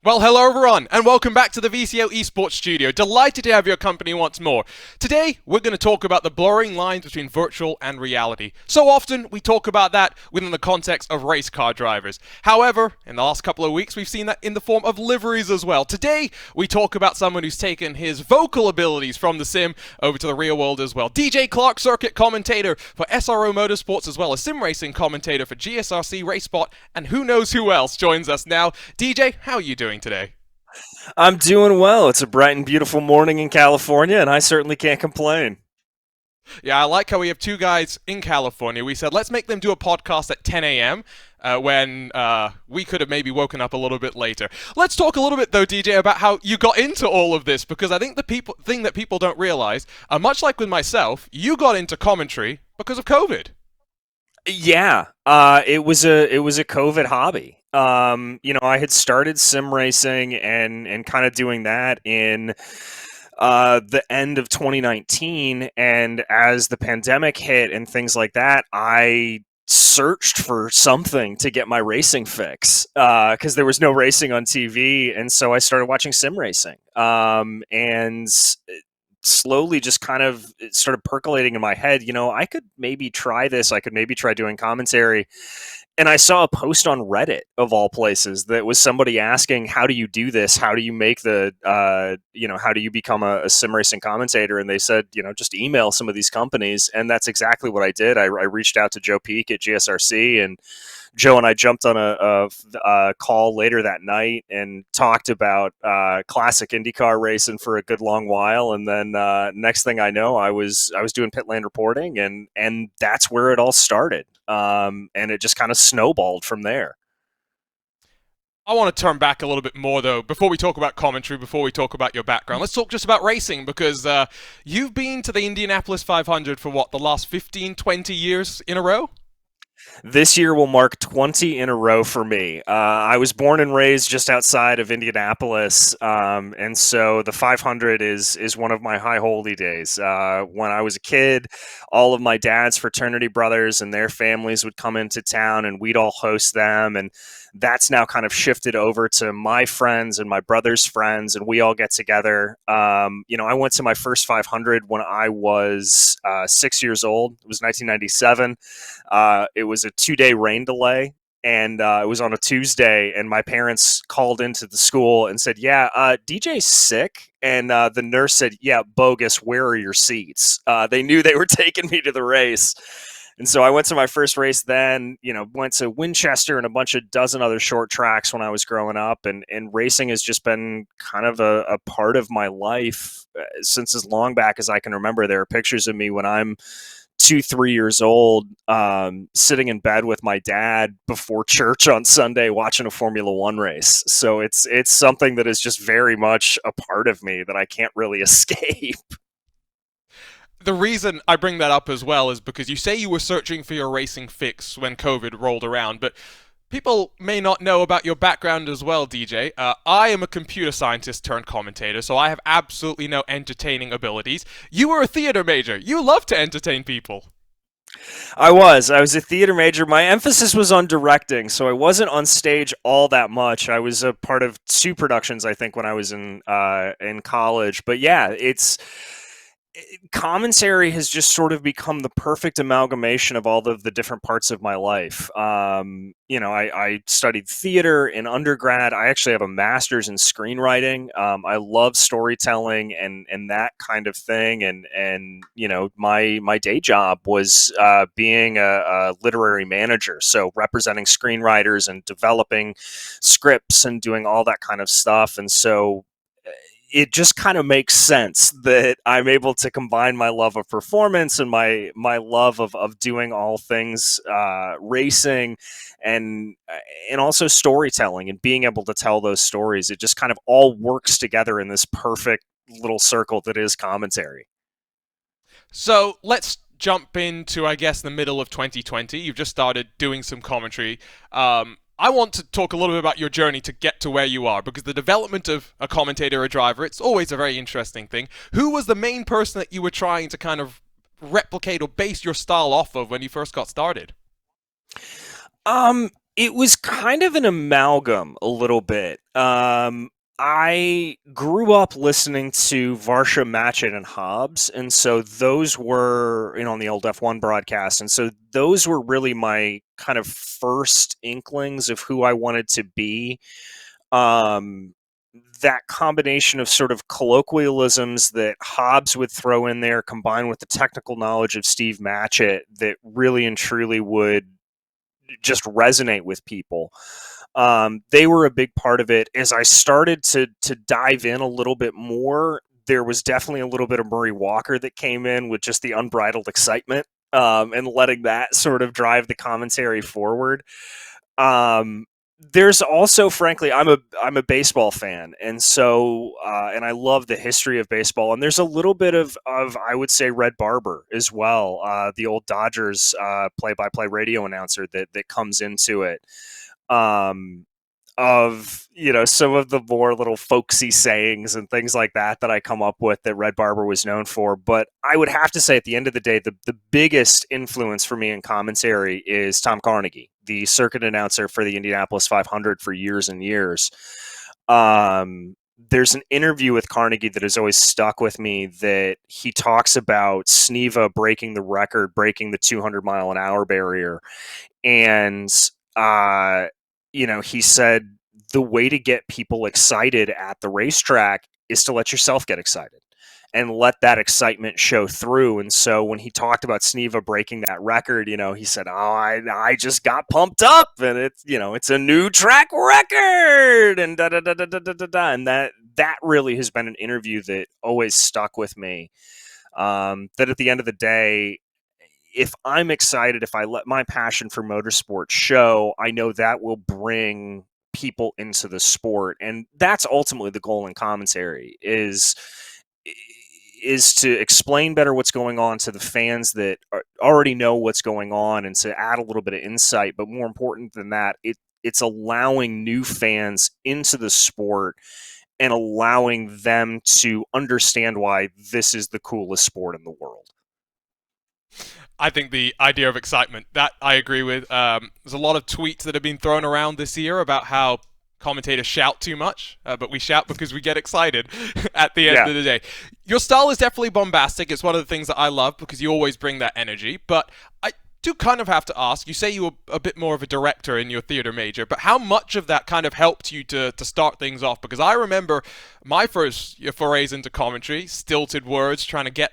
Well, hello everyone, and welcome back to the Vco Esports studio. Delighted to have your company once more. Today, we're going to talk about the blurring lines between virtual and reality. So often, we talk about that within the context of race car drivers. However, in the last couple of weeks, we've seen that in the form of liveries as well. Today, we talk about someone who's taken his vocal abilities from the sim over to the real world as well. DJ Clark, circuit commentator for SRO Motorsports, as well as sim racing commentator for GSRC RaceSpot, and who knows who else joins us now. DJ, how are you doing today? I'm doing well. It's a bright and beautiful morning in California, and I certainly can't complain. Yeah, I like how we have two guys in California. We said, let's make them do a podcast at 10 a.m. When we could have maybe woken up a little bit later. Let's talk a little bit, though, DJ, about how you got into all of this, because I think the thing that people don't realize, much like with myself, you got into commentary because of COVID. Yeah, it was a COVID hobby. I had started sim racing and kind of doing that in the end of 2019, and as the pandemic hit and things like that, I searched for something to get my racing fix because there was no racing on TV, and so I started watching sim racing. And slowly just kind of it started percolating in my head, I could maybe try this. I could maybe try doing commentary. And I saw a post on Reddit, of all places, that was somebody asking, how do you do this? How do you make how do you become a sim racing commentator? And they said, just email some of these companies. And that's exactly what I did. I reached out to Joe Peak at GSRC, and Joe and I jumped on a call later that night and talked about classic IndyCar racing for a good long while. And then next thing I know, I was doing pit lane reporting, and that's where it all started. And it just kind of snowballed from there. I want to turn back a little bit more, though, before we talk about commentary, before we talk about your background. Let's talk just about racing, because you've been to the Indianapolis 500 for what, the last 15, 20 years in a row? This year will mark 20 in a row for me. I was born and raised just outside of Indianapolis, and so the 500 is one of my high holy days. When I was a kid, all of my dad's fraternity brothers and their families would come into town, and we'd all host them. And that's now kind of shifted over to my friends and my brother's friends, and we all get together. I went to my first 500 when I was 6 years old. It was 1997. It was a 2-day rain delay, and it was on a Tuesday, and my parents called into the school and said, yeah, DJ's sick. And the nurse said, yeah, bogus, where are your seats? They knew they were taking me to the race. And so I went to my first race then, went to Winchester and a bunch of dozen other short tracks when I was growing up. And racing has just been kind of a part of my life since as long back as I can remember. There are pictures of me when I'm 2, 3 years old, sitting in bed with my dad before church on Sunday watching a Formula One race. So it's something that is just very much a part of me that I can't really escape. The reason I bring that up as well is because you say you were searching for your racing fix when COVID rolled around, but people may not know about your background as well, DJ. I am a computer scientist turned commentator, so I have absolutely no entertaining abilities. You were a theater major. You love to entertain people. I was a theater major. My emphasis was on directing, so I wasn't on stage all that much. I was a part of 2 productions, I think, when I was in college. But yeah, it's commentary has just sort of become the perfect amalgamation of all of the different parts of my life. I studied theater in undergrad. I actually have a master's in screenwriting. I love storytelling and that kind of thing. And my day job was being a literary manager, so representing screenwriters and developing scripts and doing all that kind of stuff. And so it just kind of makes sense that I'm able to combine my love of performance and my love of doing all things racing and also storytelling and being able to tell those stories. It just kind of all works together in this perfect little circle that is commentary. So let's jump into, I guess, the middle of 2020. You've just started doing some commentary. I want to talk a little bit about your journey to get to where you are, because the development of a commentator, a driver, it's always a very interesting thing. Who was the main person that you were trying to kind of replicate or base your style off of when you first got started? It was kind of an amalgam a little bit. I grew up listening to Varsha Matchett and Hobbs, and so those were, on the old F1 broadcast, and so those were really my kind of first inklings of who I wanted to be. Um, that combination of sort of colloquialisms that Hobbs would throw in there, combined with the technical knowledge of Steve Matchett, that really and truly would just resonate with people. They were a big part of it. As I started to dive in a little bit more, there was definitely a little bit of Murray Walker that came in with just the unbridled excitement, and letting that sort of drive the commentary forward. Um, there's also, frankly, I'm a baseball fan, and so and I love the history of baseball. And there's a little bit of I would say Red Barber as well, the old Dodgers play-by-play radio announcer that comes into it. Um, of some of the more little folksy sayings and things like that I come up with that Red Barber was known for. But I would have to say, at the end of the day, the biggest influence for me in commentary is Tom Carnegie, the circuit announcer for the Indianapolis 500 for years and years. There's an interview with Carnegie that has always stuck with me, that he talks about Sneva breaking the record, breaking the 200 mile an hour barrier. And he said the way to get people excited at the racetrack is to let yourself get excited and let that excitement show through. And so when he talked about Sneva breaking that record, he said, "Oh, I just got pumped up, and it's a new track record," and da da da da da da da. And that really has been an interview that always stuck with me. That at the end of the day, if I'm excited, if I let my passion for motorsport show, I know that will bring people into the sport. And that's ultimately the goal in commentary, is to explain better what's going on to the fans that already know what's going on, and to add a little bit of insight. But more important than that, it's allowing new fans into the sport and allowing them to understand why this is the coolest sport in the world. I think the idea of excitement, that I agree with. There's a lot of tweets that have been thrown around this year about how commentators shout too much, but we shout because we get excited at the end Yeah. of the day. Your style is definitely bombastic. It's one of the things that I love because you always bring that energy. But I do kind of have to ask, you say you were a bit more of a director in your theater major, but how much of that kind of helped you to start things off? Because I remember my first forays into commentary, stilted words, trying to get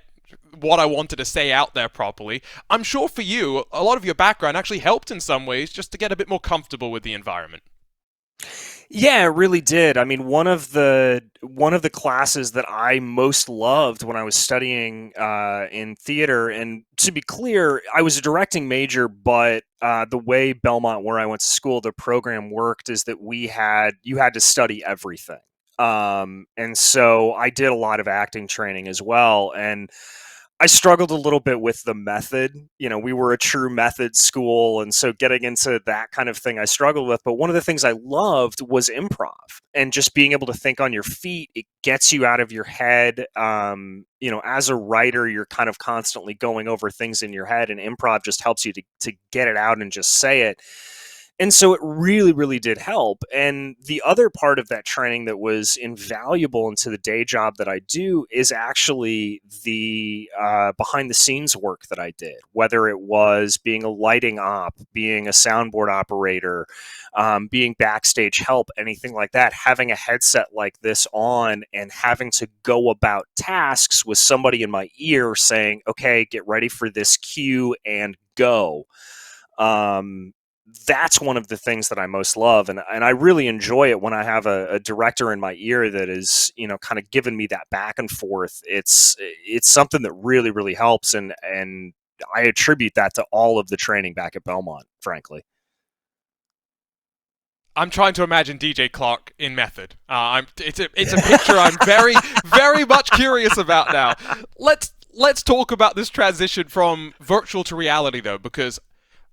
what I wanted to say out there properly. I'm sure for you, a lot of your background actually helped in some ways just to get a bit more comfortable with the environment. Yeah, it really did. I mean, one of the classes that I most loved when I was studying in theater, and to be clear, I was a directing major, but the way Belmont, where I went to school, the program worked is that you had to study everything. And so I did a lot of acting training as well, and I struggled a little bit with the method. We were a true method school, and so getting into that kind of thing I struggled with. But one of the things I loved was improv, and just being able to think on your feet. It gets you out of your head. As a writer, you're kind of constantly going over things in your head, and improv just helps you to get it out and just say it. And so it really, really did help. And the other part of that training that was invaluable into the day job that I do is actually the behind the scenes work that I did, whether it was being a lighting op, being a soundboard operator, being backstage help, anything like that. Having a headset like this on and having to go about tasks with somebody in my ear saying, "Okay, get ready for this cue and go." Um, that's one of the things that I most love, and I really enjoy it when I have a director in my ear that is kind of giving me that back and forth. It's something that really, really helps, and I attribute that to all of the training back at Belmont, frankly. I'm trying to imagine DJ Clark in Method. It's a picture I'm very very much curious about now. Let's talk about this transition from virtual to reality though, because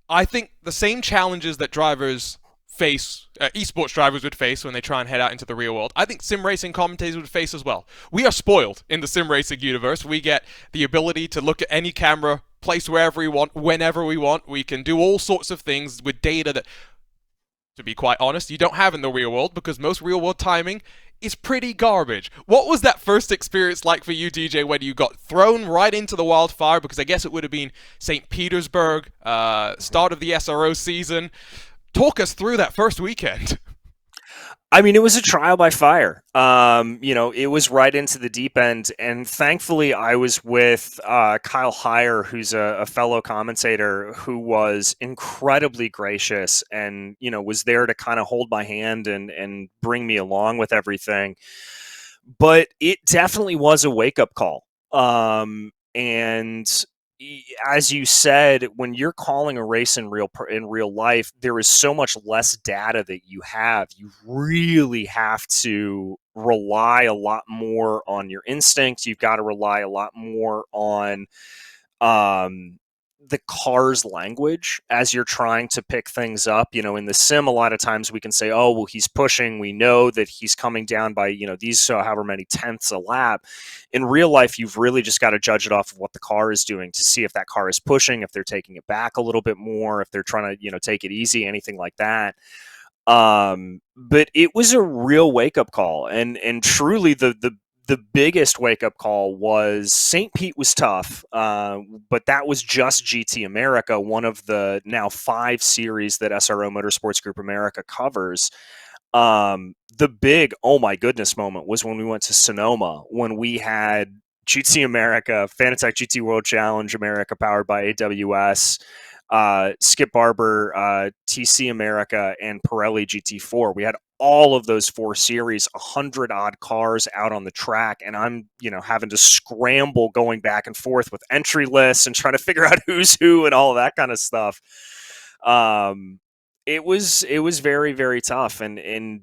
I think the same challenges that drivers face, esports drivers would face when they try and head out into the real world, I think sim racing commentators would face as well. We are spoiled in the sim racing universe. We get the ability to look at any camera, place wherever we want, whenever we want. We can do all sorts of things with data that to be quite honest, you don't have in the real world because most real world timing is pretty garbage. What was that first experience like for you, DJ, when you got thrown right into the wildfire? Because I guess it would have been St. Petersburg, start of the SRO season. Talk us through that first weekend. I mean, it was a trial by fire. It was right into the deep end, and thankfully, I was with Kyle Heyer, who's a fellow commentator, who was incredibly gracious, and was there to kind of hold my hand and bring me along with everything. But it definitely was a wake up call. And as you said, when you're calling a race in real life, there is so much less data that you have. You really have to rely a lot more on your instincts. You've got to rely a lot more on um, the car's language as you're trying to pick things up. In the sim, a lot of times we can say, oh, well, he's pushing. We know that he's coming down by, these however many tenths a lap. In real life, you've really just got to judge it off of what the car is doing to see if that car is pushing, if they're taking it back a little bit more, if they're trying to, take it easy, anything like that. But it was a real wake up call, and truly the biggest wake up call was St. Pete was tough, but that was just GT America, one of the now 5 series that SRO Motorsports Group America covers. The big oh my goodness moment was when we went to Sonoma, when we had GT America, Fanatec GT World Challenge America powered by AWS, Skip Barber, TC America, and Pirelli GT4. We had all of those 4 series, 100 odd cars out on the track, and I'm having to scramble going back and forth with entry lists and trying to figure out who's who and all of that kind of stuff. It was very, very tough, and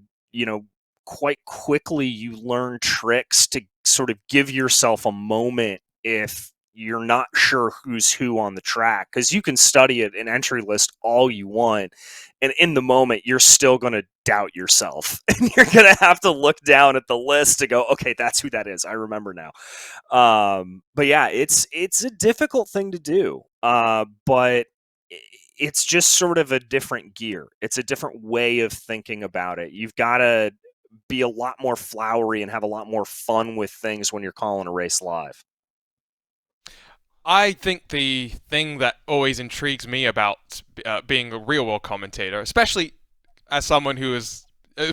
quite quickly you learn tricks to sort of give yourself a moment if you're not sure who's who on the track, because you can study it an entry list all you want, and in the moment you're still going to doubt yourself and you're going to have to look down at the list to go, okay, that's who that is, I remember now. But yeah, it's a difficult thing to do, but it's just sort of a different gear. It's a different way of thinking about it. You've got to be a lot more flowery and have a lot more fun with things when you're calling a race live. I think the thing that always intrigues me about being a real world commentator, especially as someone who is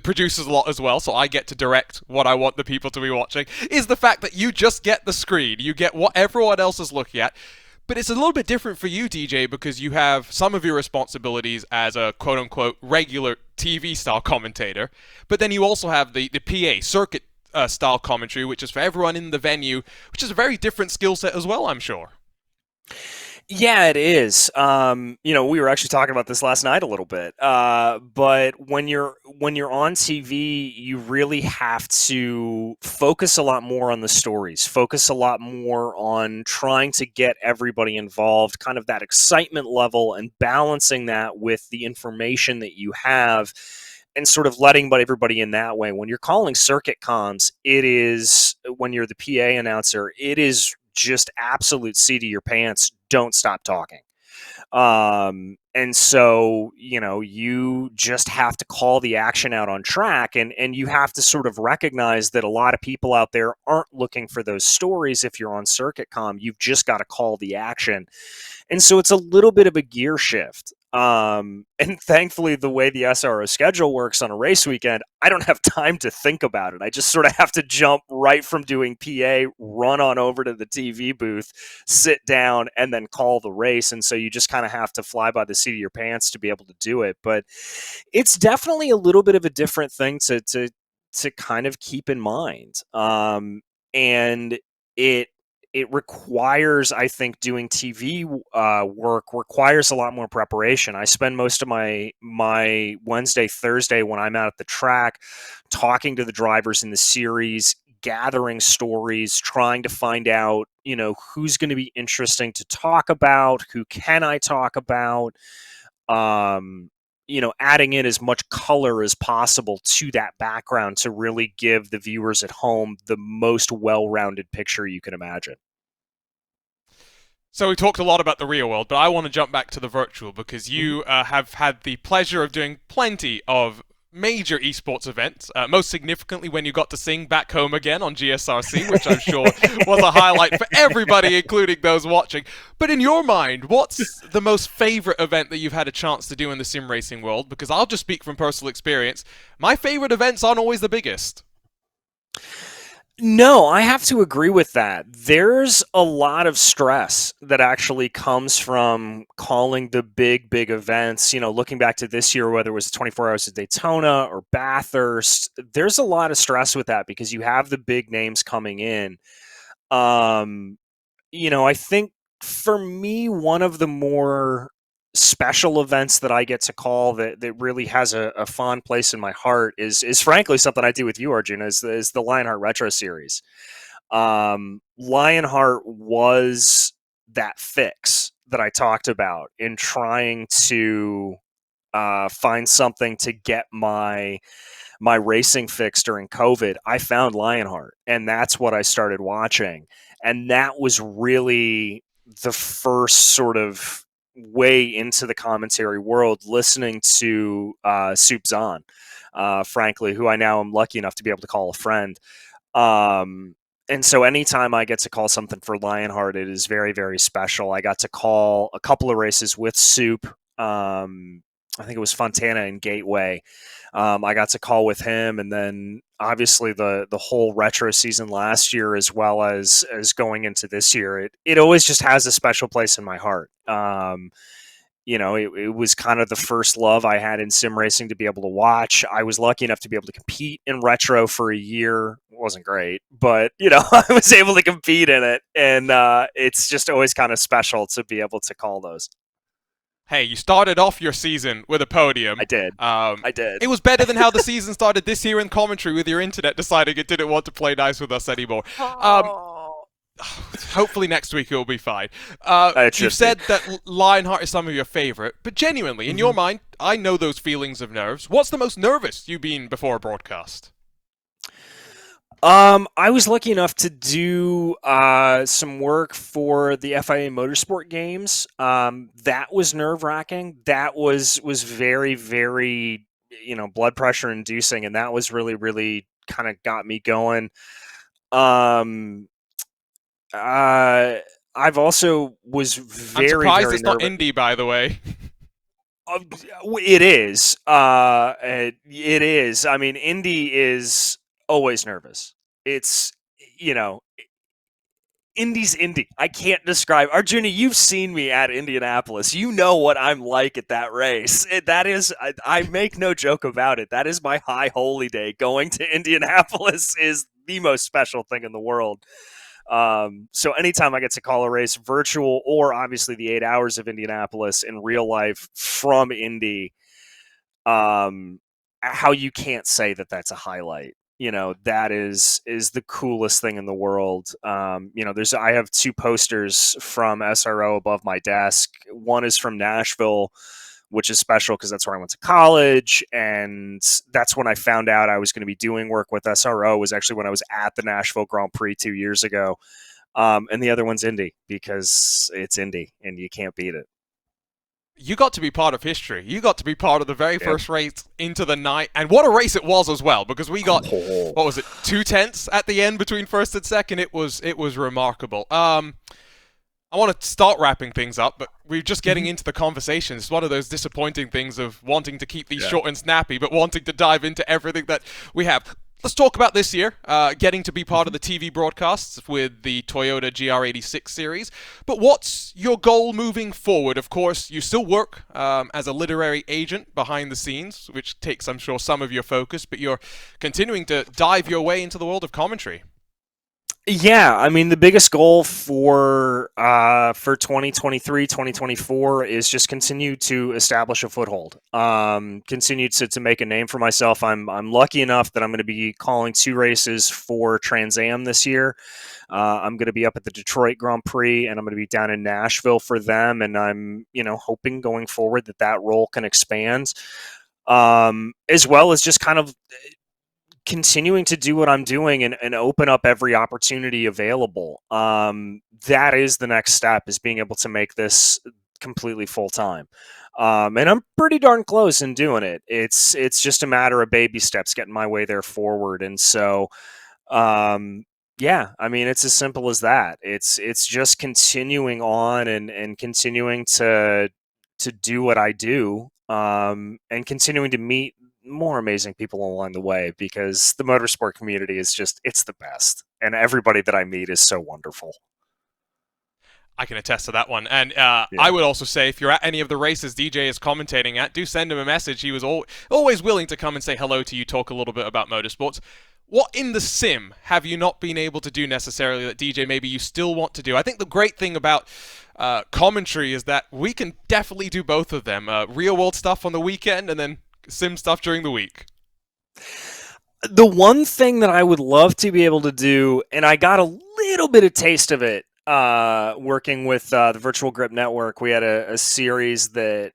produces a lot as well, so I get to direct what I want the people to be watching, is the fact that you just get the screen. You get what everyone else is looking at. But it's a little bit different for you, DJ, because you have some of your responsibilities as a quote unquote regular TV style commentator, but then you also have the PA circuit style commentary, which is for everyone in the venue, which is a very different skill set as well, I'm sure. Yeah, it is. We were actually talking about this last night a little bit. But when you're on TV, you really have to focus a lot more on the stories, focus a lot more on trying to get everybody involved, kind of that excitement level, and balancing that with the information that you have, and sort of letting everybody in that way. When you're calling circuit comms, it is, when you're the PA announcer, it is just absolute seat of your pants. Don't stop talking. And so, you just have to call the action out on track, and you have to sort of recognize that a lot of people out there aren't looking for those stories. If you're on circuit comm, you've just got to call the action. And so it's a little bit of a gear shift. And thankfully, the way the SRO schedule works on a race weekend, I don't have time to think about it. I just sort of have to jump right from doing PA, run on over to the TV booth, sit down, and then call the race. And so you just kind of have to fly by the seat of your pants to be able to do it. But it's definitely a little bit of a different thing to kind of keep in mind. And it it requires, I think, doing TV work requires a lot more preparation. I spend most of my Wednesday, Thursday when I'm out at the track talking to the drivers in the series, gathering stories, trying to find out, who's going to be interesting to talk about, who can I talk about, adding in as much color as possible to that background to really give the viewers at home the most well-rounded picture you can imagine. So we talked a lot about the real world, but I want to jump back to the virtual because you have had the pleasure of doing plenty of major esports events. Most significantly, when you got to sing "Back Home Again" on GSRC, which I'm sure was a highlight for everybody, including those watching. But in your mind, what's the most favorite event that you've had a chance to do in the sim racing world? Because I'll just speak from personal experience. My favorite events aren't always the biggest. No, I have to agree with that. There's a lot of stress that actually comes from calling the big events. Looking back to this year, whether it was 24 Hours of Daytona or Bathurst, there's a lot of stress with that because you have the big names coming in. Um, I think for me, one of the more special events that I get to call that really has a fond place in my heart is frankly something I do with you, Arjun, is the Lionheart Retro Series. Lionheart was that fix that I talked about in trying to find something to get my racing fix during COVID. I found Lionheart, and that's what I started watching. And that was really the first sort of way into the commentary world, listening to Soup Zahn, frankly, who I now am lucky enough to be able to call a friend. And so anytime I get to call something for Lionheart, it is very, very special. I got to call a couple of races with Soup. I think it was Fontana and Gateway. I got to call with him, and then obviously the whole retro season last year, as well as going into this year. It always just has a special place in my heart. It was kind of the first love I had in sim racing to be able to watch. I was lucky enough to be able to compete in retro for a year. It wasn't great, but I was able to compete in it, and it's just always kind of special to be able to call those. Hey, you started off your season with a I podium. did. Um, I did. it was better than how the season started this year in commentary with your internet deciding it didn't want to play nice with us anymore. Um, Oh. hopefully next week it'll be fine. It You've should be. said that Lionheart is some of your favorite, but genuinely, in your mind, I know those feelings of nerves. What's the most nervous you've been before a broadcast? I was lucky enough to do some work for the FIA Motorsport Games. That was nerve wracking. That was very, very, blood pressure inducing, and that was really, really kind of got me going. Um, uh, I've also was I'm very, surprised very it's not nervous. indie, by the way. Uh, it is. It is. I mean, Indy is always nervous. It's you know Indy's Indy. I can't describe. Arjuna, you've seen me at Indianapolis. You know what I'm like at that race. That is, I make no joke about it. That is my high holy day. Going to Indianapolis is the most special thing in the world. So anytime I get to call a race virtual or obviously the 8 hours of Indianapolis in real life from Indy, how you can't say that that's a highlight. That is the coolest thing in the world. There's I have two posters from SRO above my desk. One is from Nashville, which is special because that's where I went to college, and that's when I found out I was going to be doing work with SRO. Was actually when I was at the Nashville Grand Prix 2 years ago. And the other one's Indy because it's Indy and you can't beat it. You got to be part of history. You got to be part of the very Yep. first race into the night, and what a race it was as well. Because we got Oh. what was it, 2/10 at the end between first and second. It was remarkable. I want to start wrapping things up, but we're just getting into the conversation. It's one of those disappointing things of wanting to keep these Yeah. short and snappy, but wanting to dive into everything that we have. Let's talk about this year, getting to be part of the TV broadcasts with the Toyota GR86 series. But what's your goal moving forward? Of course, you still work as a literary agent behind the scenes, which takes, I'm sure, some of your focus, but you're continuing to dive your way into the world of commentary. Yeah, I mean the biggest goal for 2023, 2024 is just continue to establish a foothold. Continue to make a name for myself. I'm lucky enough that I'm going to be calling two races for Trans Am this year. I'm going to be up at the Detroit Grand Prix, and I'm going to be down in Nashville for them. And I'm hoping going forward that role can expand, as well as just kind of continuing to do what I'm doing and open up every opportunity available. That is the next step, is being able to make this completely full time. And I'm pretty darn close in doing it. It's just a matter of baby steps, getting my way there forward. And so, um, yeah, I mean, it's as simple as that. It's just continuing on and continuing to do what I do, and continuing to meet more amazing people along the way, because the motorsport community is just, it's the best. And everybody that I meet is so wonderful. I can attest to that one. And I Yeah. would also say, if you're at any of the races DJ is commentating at, do send him a message. He was always willing to come and say hello to you, talk a little bit about motorsports. What in the sim have you not been able to do necessarily that DJ maybe you still want to do? I think the great thing about commentary is that we can definitely do both of them. Real world stuff on the weekend and then sim stuff during the week. The one thing that I would love to be able to do, and I got a little bit of taste of it working with the Virtual Grip Network. We had a series that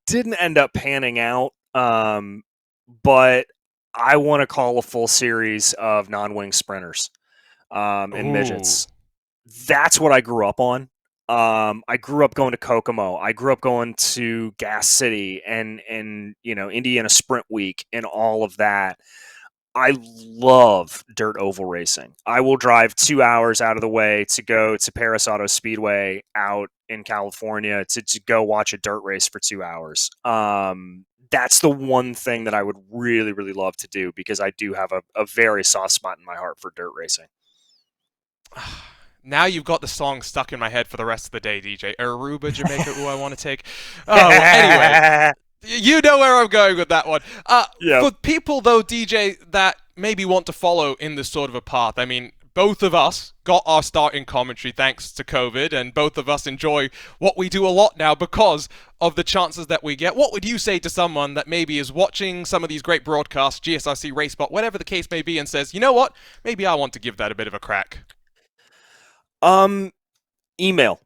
didn't end up panning out, but I want to call a full series of non-wing sprinters and Ooh. midgets. That's what I grew up on. I grew up going to Kokomo. I grew up going to Gas City and Indiana Sprint Week and all of that. I love dirt oval racing. I will drive 2 hours out of the way to go to Paris Auto Speedway out in California to go watch a dirt race for 2 hours. That's the one thing that I would really, really love to do, because I do have a very soft spot in my heart for dirt racing. Now you've got the song stuck in my head for the rest of the day, DJ. Aruba, Jamaica, who I want to take. Oh, well, anyway. You know where I'm going with that one. Yeah. For people, though, DJ, that maybe want to follow in this sort of a path, I mean, both of us got our start in commentary thanks to COVID, and both of us enjoy what we do a lot now because of the chances that we get. What would you say to someone that maybe is watching some of these great broadcasts, GSRC, Racebot, whatever the case may be, and says, you know what, maybe I want to give that a bit of a crack? Email.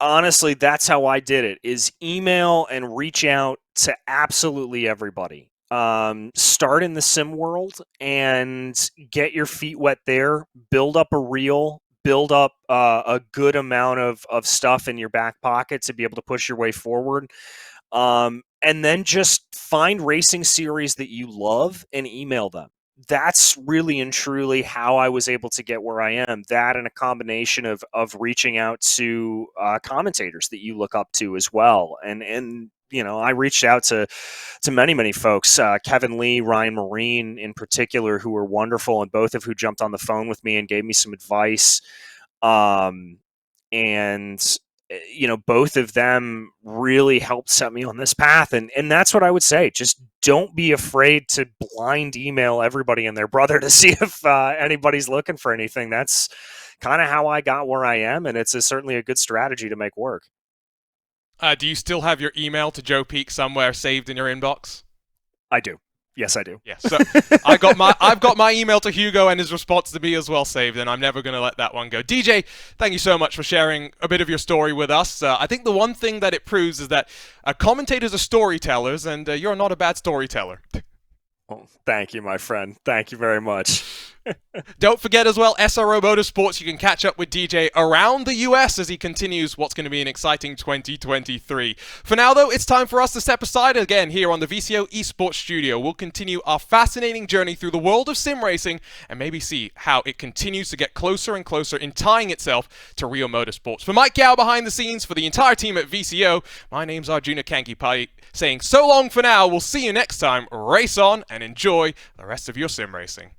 Honestly, that's how I did it, is email and reach out to absolutely everybody. Start in the sim world and get your feet wet there, build up a reel, build up a good amount of stuff in your back pocket to be able to push your way forward. And then just find racing series that you love and email them. That's really and truly how I was able to get where I am. That and a combination of reaching out to commentators that you look up to as well. And I reached out to many folks, Kevin Lee, Ryan Marine in particular, who were wonderful, and both of who jumped on the phone with me and gave me some advice. And both of them really helped set me on this path. And that's what I would say. Just don't be afraid to blind email everybody and their brother to see if anybody's looking for anything. That's kind of how I got where I am. And it's certainly a good strategy to make work. Do you still have your email to Joe Peak somewhere saved in your inbox? I do. Yes, I do. Yeah, so I've got my email to Hugo and his response to me as well saved, and I'm never going to let that one go. DJ, thank you so much for sharing a bit of your story with us. I think the one thing that it proves is that commentators are storytellers, and you're not a bad storyteller. Well, thank you, my friend. Thank you very much. Don't forget as well, SRO Motorsports, you can catch up with DJ around the US as he continues what's going to be an exciting 2023. For now, though, it's time for us to step aside again here on the Vco Esports studio. We'll continue our fascinating journey through the world of sim racing and maybe see how it continues to get closer and closer in tying itself to real motorsports. For Mike Gow behind the scenes, for the entire team at VCO, my name's Arjuna Kankipai, saying so long for now. We'll see you next time. Race on and enjoy the rest of your sim racing.